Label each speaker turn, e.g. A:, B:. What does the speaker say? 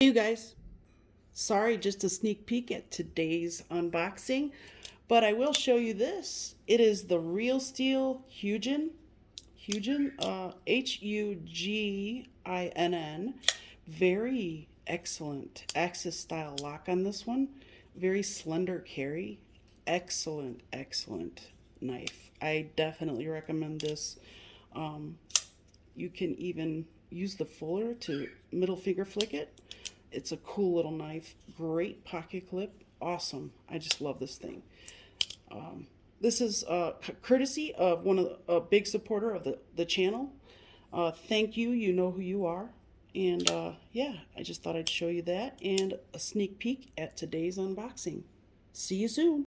A: Hey you guys, sorry, just a sneak peek at today's unboxing, but I will show you this. It is the Real Steel Huginn, Hugginn. Very excellent Axis style lock on this one. Very slender carry. Excellent knife. I definitely recommend this. Um, you can even use the fuller to middle finger flick it. It's a cool little knife. Great pocket clip. Awesome. I just love this thing. This is courtesy of one of a big supporter of the channel. Thank you. You know who you are. And yeah, I just thought I'd show you that and a sneak peek at today's unboxing. See you soon.